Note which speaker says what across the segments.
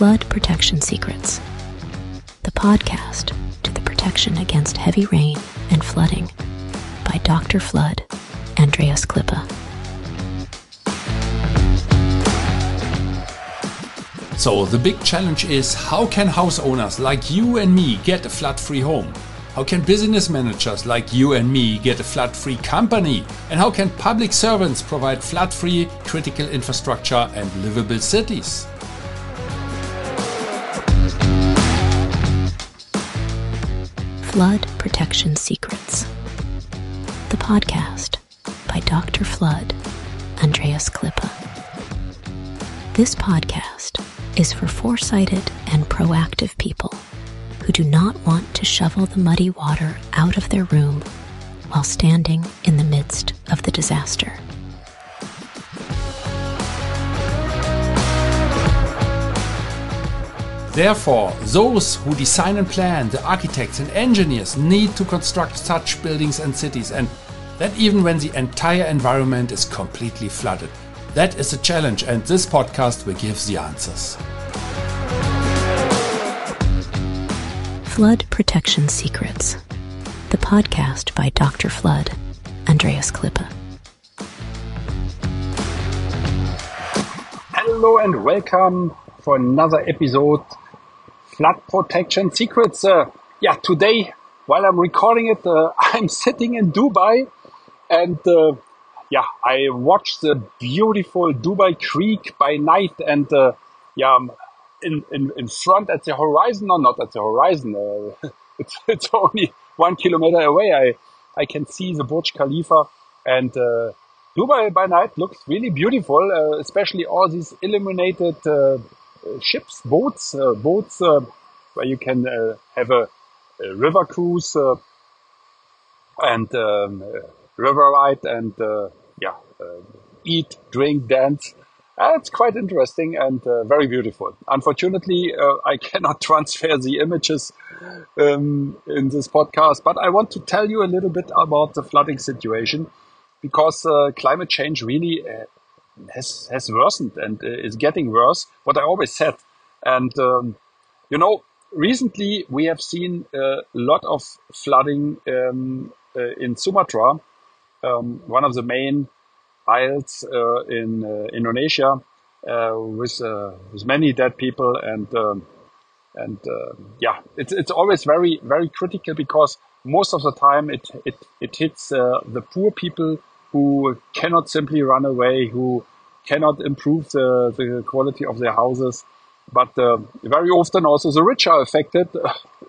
Speaker 1: Flood Protection Secrets, the podcast to the protection against heavy rain and flooding by Dr. Flood, Andreas Klippe.
Speaker 2: So the big challenge is, how can house owners like you and me get a flood-free home? How can business managers like you and me get a flood-free company? And how can public servants provide flood-free critical infrastructure and livable cities?
Speaker 1: Flood Protection Secrets, the podcast by Dr. Flood, Andreas Klippe. This podcast is for foresighted and proactive people who do not want to shovel the muddy water out of their room while standing in the midst of the disaster.
Speaker 2: Therefore, those who design and plan, the architects and engineers, need to construct such buildings and cities, and that even when the entire environment is completely flooded. That is a challenge, and this podcast will give the answers.
Speaker 1: Flood Protection Secrets, the podcast by Dr. Flood, Andreas Klippe.
Speaker 3: Hello and welcome for another episode, Flood Protection Secrets. Today, while I'm recording it, I'm sitting in Dubai, and I watched the beautiful Dubai Creek by night, and in front at the horizon, or not at the horizon, it's only 1 kilometer away. I can see the Burj Khalifa, and Dubai by night looks really beautiful, especially all these illuminated boats where you can have a river cruise and river ride and eat, drink, dance. It's quite interesting and very beautiful. Unfortunately, I cannot transfer the images in this podcast, but I want to tell you a little bit about the flooding situation, because climate change really has worsened and is getting worse, what I always said. And, recently we have seen a lot of flooding in Sumatra, one of the main isles in Indonesia, with many dead people, it's always very, very critical, because most of the time it hits the poor people who cannot simply run away, who cannot improve the quality of their houses, but very often also the rich are affected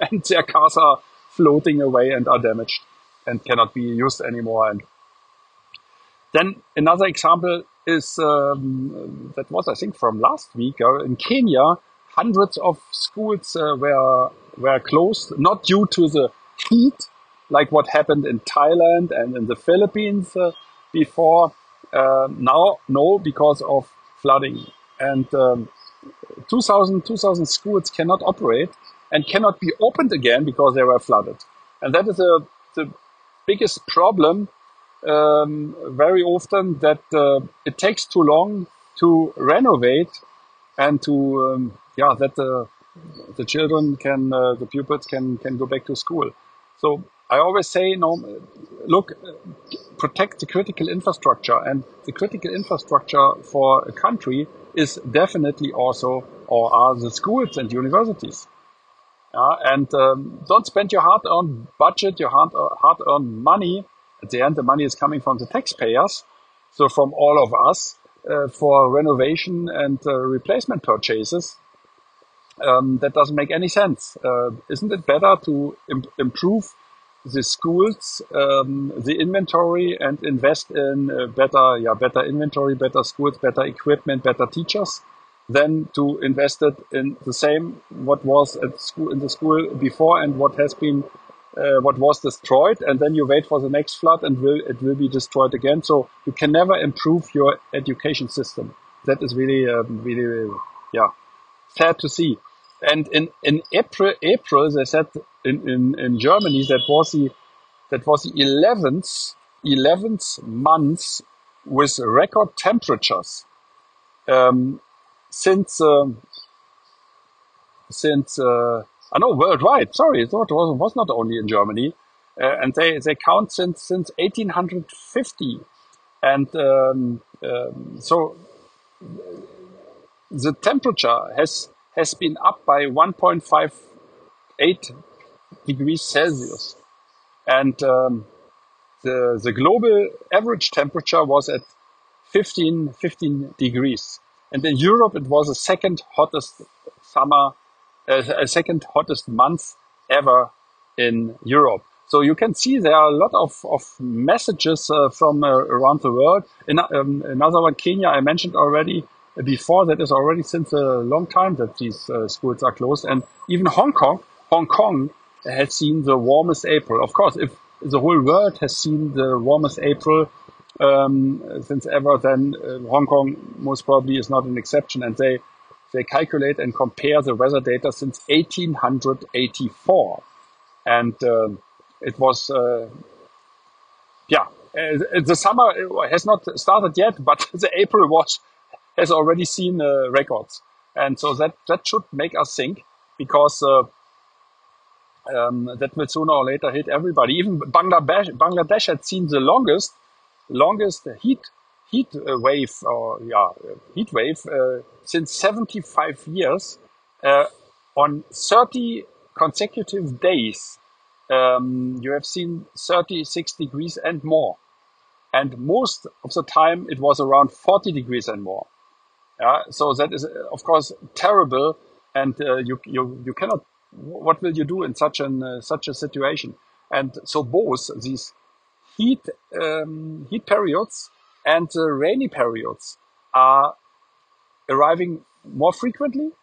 Speaker 3: and their cars are floating away and are damaged and cannot be used anymore. And then another example is, that was, I think, from last week, in Kenya, hundreds of schools were closed, not due to the heat, like what happened in Thailand and in the Philippines before. Now, no, because of flooding. And 2,000 schools cannot operate and cannot be opened again because they were flooded. And that is the biggest problem. Very often that it takes too long to renovate and to that the children the pupils can go back to school. So I always say, look, protect the critical infrastructure, and the critical infrastructure for a country is definitely also, or are, the schools and universities. And don't spend your hard-earned budget, your hard-earned money. At the end, the money is coming from the taxpayers, so from all of us, for renovation and replacement purchases. That doesn't make any sense. Isn't it better to improve the schools, the inventory, and invest in better inventory, better schools, better equipment, better teachers, than to invest it in the same what was at school, in the school before, and what has been what was destroyed, and then you wait for the next flood and it will be destroyed again. So you can never improve your education system. That is really sad to see. And in April they said in Germany that was the 11th month with record temperatures since since, worldwide. Sorry, it was not only in Germany. And they count since 1850. And so the temperature has been up by 1.58 degrees Celsius. And the global average temperature was at 15 degrees. And in Europe, it was the second hottest second hottest month ever in Europe. So you can see there are a lot of messages from around the world. Another one, Kenya, I mentioned already before. That is already since a long time that these schools are closed. And even Hong Kong has seen the warmest April. Of course, if the whole world has seen the warmest April since ever, then Hong Kong most probably is not an exception. And they calculate and compare the weather data since 1884. And it was, the summer has not started yet, but the April has already seen records. And so that should make us think, because that will sooner or later hit everybody. Even Bangladesh had seen the longest heat wave since 75 years on 30 consecutive days. You have seen 36 degrees and more. And most of the time it was around 40 degrees and more. So that is, of course, terrible. And you cannot, what will you do in such a situation? And so both these heat periods and the rainy periods are arriving more frequently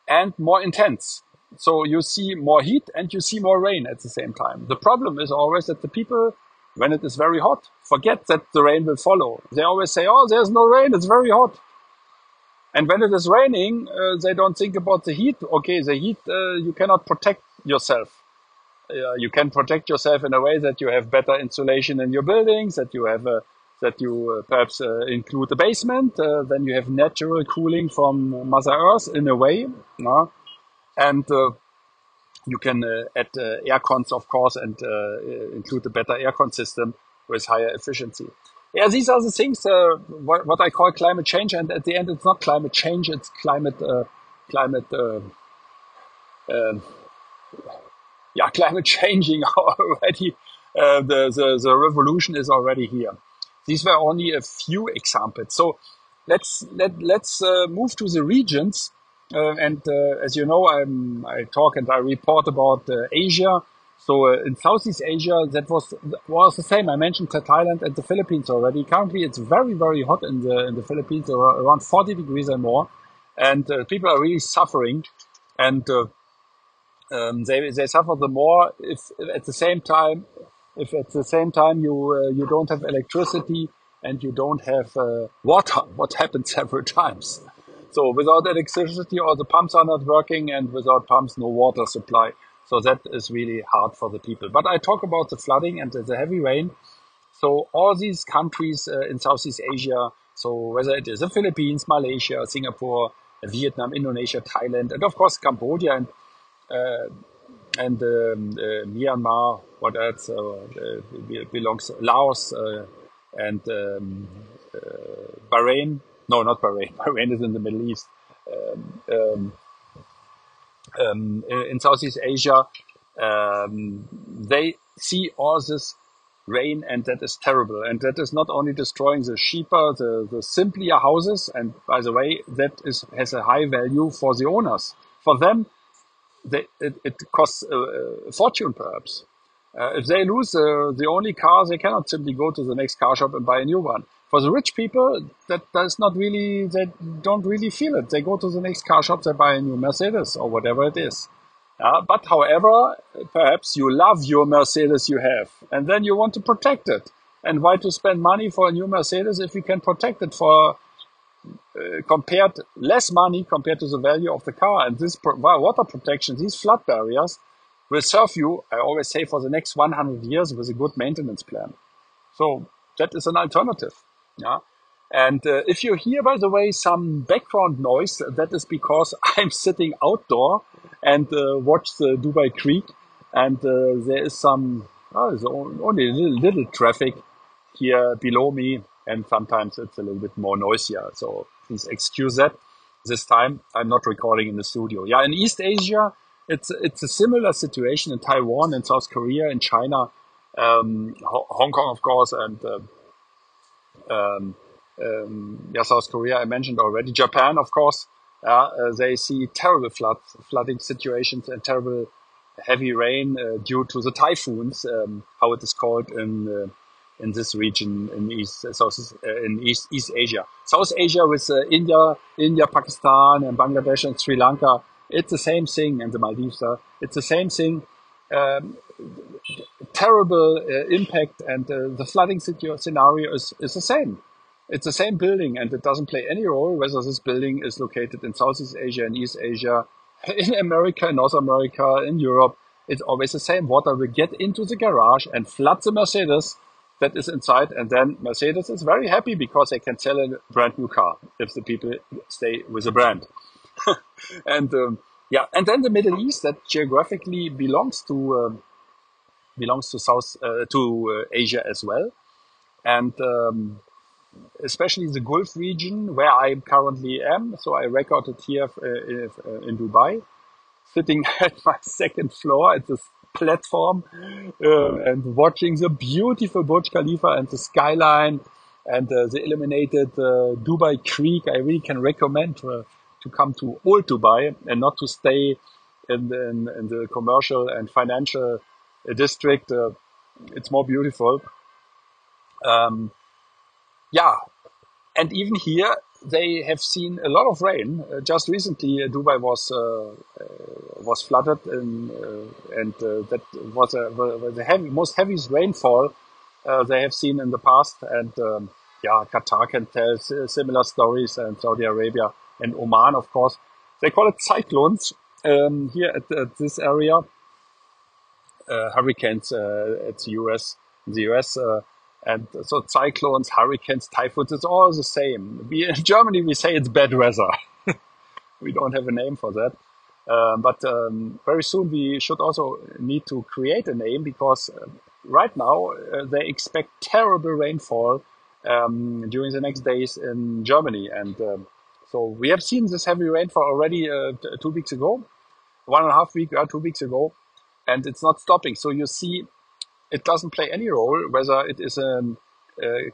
Speaker 3: and more intense. So you see more heat and you see more rain at the same time. The problem is always that the people, when it is very hot, forget that the rain will follow. They always say, oh, there's no rain, it's very hot. And when it is raining, they don't think about the heat. Okay, the heat, you cannot protect yourself. You can protect yourself in a way that you have better insulation in your buildings, that you have perhaps include the basement. Then you have natural cooling from Mother Earth in a way. And you can add air cons, of course, and include a better air con system with higher efficiency. Yeah, these are the things, what I call climate change. And at the end, it's not climate change, it's climate changing already. The revolution is already here. These were only a few examples. So let's move to the regions. As you know, I talk and I report about Asia. So in Southeast Asia, that was the same. I mentioned Thailand and the Philippines already. Currently, it's very, very hot in the Philippines, around 40 degrees and more, and people are really suffering. And they suffer the more if at the same time you don't have electricity and you don't have water. What happens several times. So without electricity, all the pumps are not working, and without pumps, no water supply. So that is really hard for the people. But I talk about the flooding and the heavy rain. So all these countries in Southeast Asia, so whether it is the Philippines, Malaysia, Singapore, Vietnam, Indonesia, Thailand, and of course Cambodia and Myanmar, what else belongs, Laos and Bahrain. No, not Bahrain. Bahrain is in the Middle East. In Southeast Asia, they see all this rain, and that is terrible. And that is not only destroying the cheaper, the simpler houses, and by the way, that has a high value for the owners. For them, it costs a fortune, perhaps. If they lose the only car, they cannot simply go to the next car shop and buy a new one. For the rich people, that's not really, they don't really feel it. They go to the next car shop, they buy a new Mercedes or whatever it is. But however, perhaps you love your Mercedes you have, and then you want to protect it. And why to spend money for a new Mercedes if you can protect it for less money compared to the value of the car? And this water protection, these flood barriers, will serve you, I always say, for the next 100 years with a good maintenance plan. So that is an alternative. And if you hear, by the way, some background noise, that is because I'm sitting outdoor and watch the Dubai Creek, and there is there's only little traffic here below me, and sometimes it's a little bit more noisier. So please excuse that. This time I'm not recording in the studio. Yeah, in East Asia, it's a similar situation in Taiwan, in South Korea, in China, Hong Kong, of course, and um, South Korea I mentioned already. Japan, of course, they see terrible flooding situations and terrible heavy rain due to the typhoons, how it is called in this region in East Asia. South Asia with India, Pakistan, and Bangladesh and Sri Lanka. It's the same thing, and the Maldives. It's the same thing. Um, Terrible impact, and the flooding scenario is the same. It's the same building, and it doesn't play any role whether this building is located in Southeast Asia, in East Asia, in America, in North America, in Europe. It's always the same. Water will get into the garage and flood the Mercedes that is inside, and then Mercedes is very happy because they can sell a brand new car if the people stay with the brand. And and then the Middle East, that geographically belongs to Asia as well, and especially the Gulf region where I currently am. So I recorded here in Dubai, sitting at my second floor at this platform and watching the beautiful Burj Khalifa and the skyline and the illuminated Dubai Creek. I really can recommend to come to Old Dubai and not to stay in the commercial and financial district. It's more beautiful. Um, yeah, and even here they have seen a lot of rain. Just recently, Dubai was flooded, and that was the most heaviest rainfall they have seen in the past. And Qatar can tell similar stories, and Saudi Arabia and Oman, of course. They call it cyclones here at this area. Hurricanes at the US, and so cyclones, hurricanes, typhoons, it's all the same. In Germany, we say it's bad weather. We don't have a name for that. But very soon we should also need to create a name, because right now they expect terrible rainfall during the next days in Germany. And so we have seen this heavy rainfall already 2 weeks ago, 1.5 weeks, 2 weeks ago. And it's not stopping. So you see, it doesn't play any role whether it is a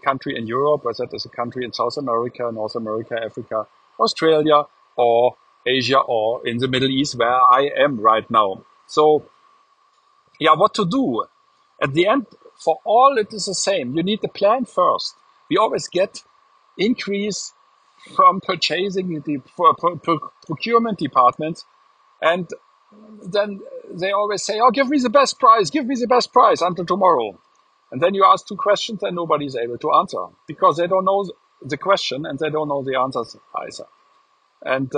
Speaker 3: country in Europe, whether it is a country in South America, North America, Africa, Australia, or Asia, or in the Middle East, where I am right now. So, what to do? At the end, for all it is the same. You need the plan first. We always get increase from purchasing procurement departments, and then they always say, "Oh, give me the best price until tomorrow." And then you ask 2 questions and nobody's able to answer, because they don't know the question and they don't know the answers either. And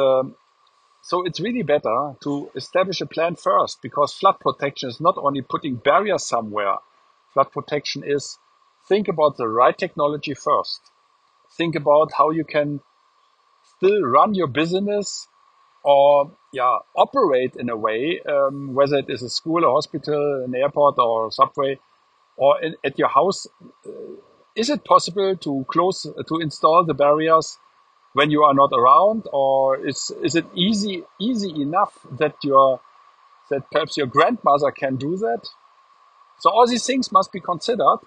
Speaker 3: so it's really better to establish a plan first, because flood protection is not only putting barriers somewhere. Flood protection is think about the right technology first. Think about how you can still run your business or operate in a way, whether it is a school, a hospital, an airport, or subway, or at your house. Is it possible to install the barriers when you are not around, or is it easy enough that perhaps your grandmother can do that? So all these things must be considered.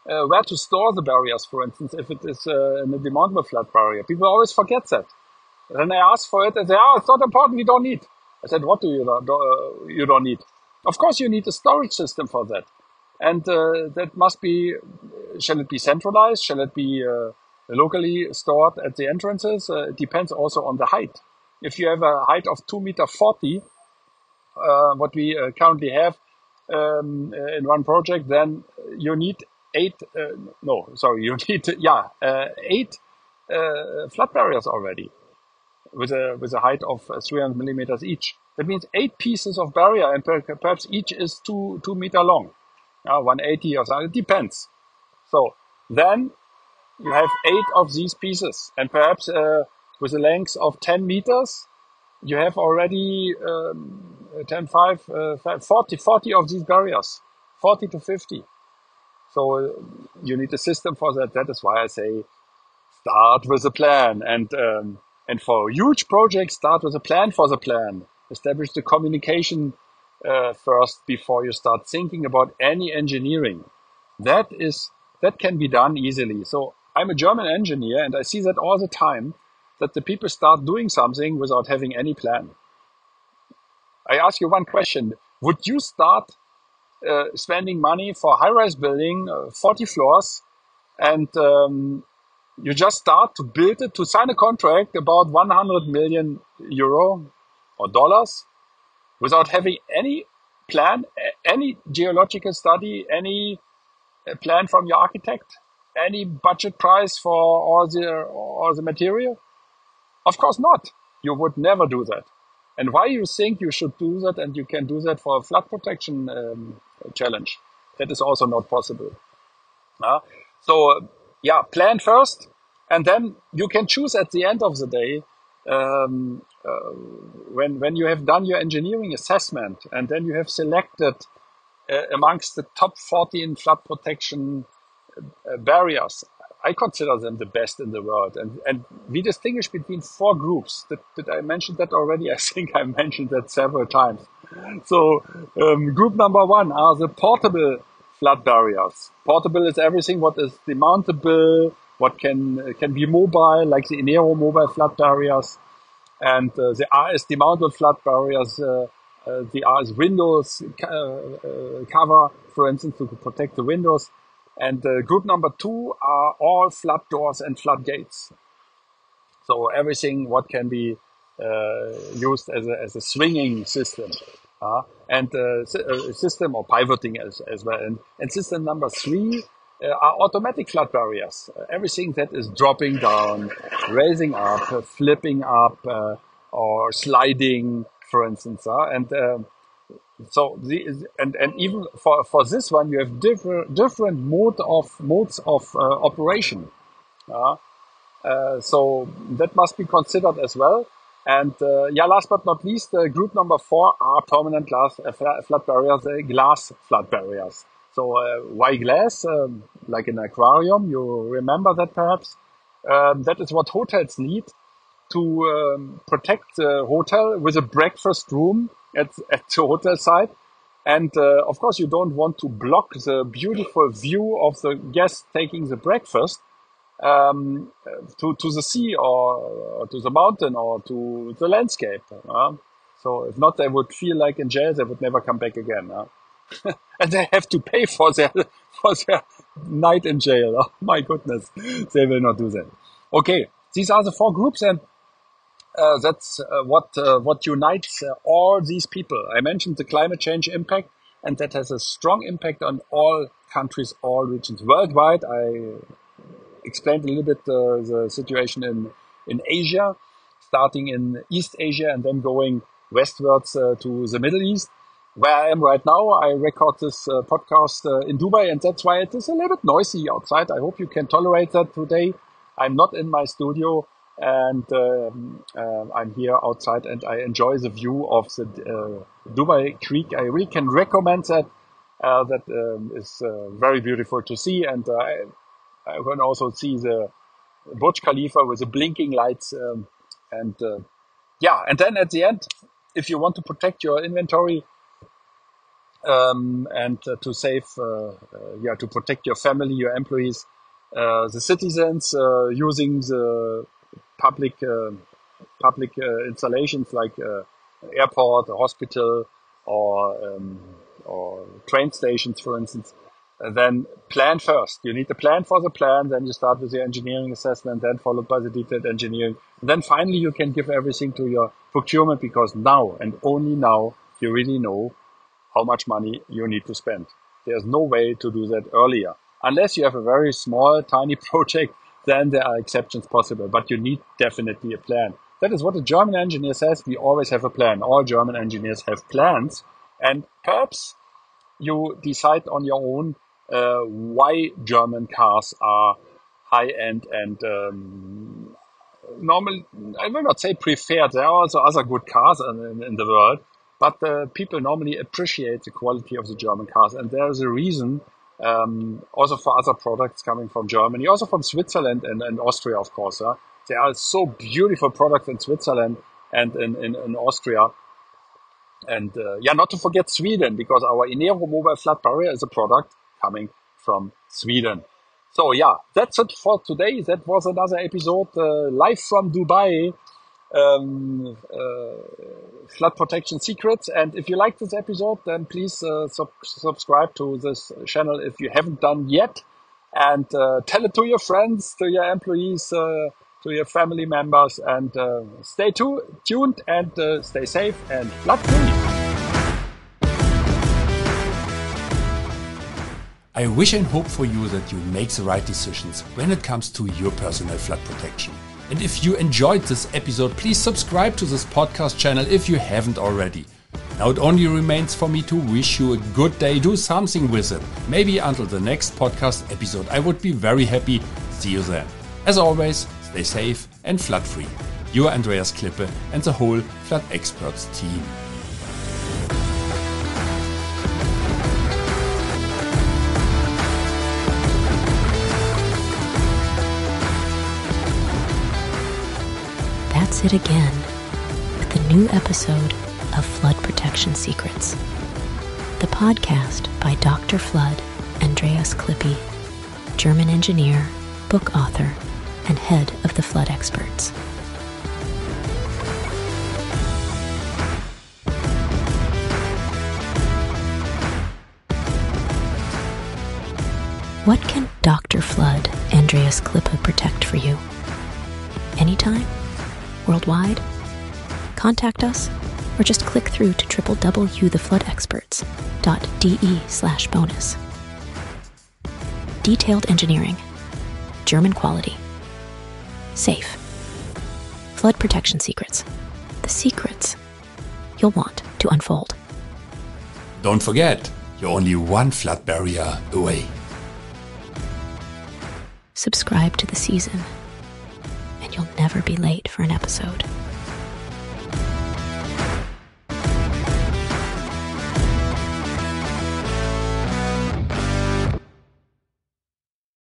Speaker 3: Where to store the barriers, for instance, if it is an demountable flood barrier. People always forget that. Then I ask for it, and they say, "Oh, it's not important, we don't need." I said, "What do you don't need?" Of course, you need a storage system for that. And that must be, shall it be centralized? Shall it be locally stored at the entrances? It depends also on the height. If you have a height of 2.40 meters, what we currently have in one project, then you need 8 flood barriers already, with a height of 300 millimeters each. That means 8 pieces of barrier, and perhaps each is 2 meter long, 180 or something. It depends. So then you have 8 of these pieces, and perhaps with a length of 10 meters, you have already 10, 40 of these barriers, 40 to 50. So you need a system for that. That is why I say start with a plan, and for huge projects, start with a plan for the plan. Establish the communication first before you start thinking about any engineering. That can be done easily. So I'm a German engineer, and I see that all the time, that the people start doing something without having any plan. I ask you one question: would you start spending money for a high-rise building, 40 floors, and you just start to build it, to sign a contract about 100 million euro or dollars, without having any plan, any geological study, any plan from your architect, any budget price for all the material? Of course not. You would never do that. And why you think you should do that, and you can do that for a flood protection challenge? That is also not possible. So plan first, and then you can choose at the end of the day, when you have done your engineering assessment, and then you have selected amongst the top 14 flood protection barriers. I consider them the best in the world. And we distinguish between 4 groups. Did I mention that already? I think I mentioned that several times. So group number 1 are the portable flood barriers. Portable is everything what is demountable, what can be mobile, like the Enero mobile flood barriers. And the RS demountable flood barriers, the RS windows cover, for instance, to protect the windows. And group number 2 are all flood doors and floodgates. So everything what can be used as a swinging system, and system or pivoting as well. And system number 3 are automatic flood barriers. Everything that is dropping down, raising up, flipping up, or sliding, for instance. So and even for this one, you have different modes of operation. So that must be considered as well. And last but not least, group number 4 are permanent glass flood barriers, glass flood barriers. So why glass? Like an aquarium, you remember that perhaps. That is what hotels need to protect the hotel with a breakfast room at the hotel site. And of course, you don't want to block the beautiful view of the guests taking the breakfast to the sea or to the mountain or to the landscape. So if not, they would feel like in jail. They would never come back again. And they have to pay for their night in jail. Oh my goodness, they will not do that. Okay, these are the 4 groups, and that's what unites all these people. I mentioned the climate change impact, and that has a strong impact on all countries, all regions worldwide. I explained a little bit the situation in Asia, starting in East Asia and then going westwards to the Middle East. Where I am right now, I record this podcast in Dubai, and that's why it is a little bit noisy outside. I hope you can tolerate that today. I'm not in my studio, and I'm here outside, and I enjoy the view of the Dubai Creek. I really can recommend that. That is very beautiful to see, and I can also see the Burj Khalifa with the blinking lights, and then at the end, if you want to protect your inventory, and to save, to protect your family, your employees, the citizens, using the public installations like airport, a hospital, or train stations, for instance. Then plan first. You need a plan for the plan. Then you start with your engineering assessment, then followed by the detailed engineering. And then finally you can give everything to your procurement, because now and only now you really know how much money you need to spend. There's no way to do that earlier. Unless you have a very small, tiny project, then there are exceptions possible. But you need definitely a plan. That is what a German engineer says. We always have a plan. All German engineers have plans. And perhaps you decide on your own why German cars are high-end and normally, I will not say preferred. There are also other good cars in the world, but people normally appreciate the quality of the German cars, and there is a reason. Also for other products coming from Germany, also from Switzerland and Austria, of course. There are so beautiful products in Switzerland and in Austria. And not to forget Sweden, because our Inero mobile flat barrier is a product coming from Sweden. So that's it for today. That was another episode live from Dubai, flood protection secrets. And if you like this episode, then please subscribe to this channel if you haven't done yet, and tell it to your friends, to your employees, to your family members, and stay tuned and stay safe and flood free.
Speaker 2: I wish and hope for you that you make the right decisions when it comes to your personal flood protection. And if you enjoyed this episode, please subscribe to this podcast channel if you haven't already. Now it only remains for me to wish you a good day. Do something with it. Maybe until the next podcast episode. I would be very happy. See you then. As always, stay safe and flood free. Your Andreas Klippe and the whole Flood Experts team.
Speaker 1: That's it again with a new episode of Flood Protection Secrets, the podcast by Dr. Flood, Andreas Klippe, German engineer, book author, and head of the Flood Experts. What can Dr. Flood, Andreas Klippe protect for you? Anytime? Worldwide? Contact us or just click through to www.floodexperts.de/bonus. Detailed engineering, German quality, safe. Flood protection secrets. The secrets you'll want to unfold.
Speaker 2: Don't forget, you're only one flood barrier away.
Speaker 1: Subscribe to the season, and you'll never be late for an episode.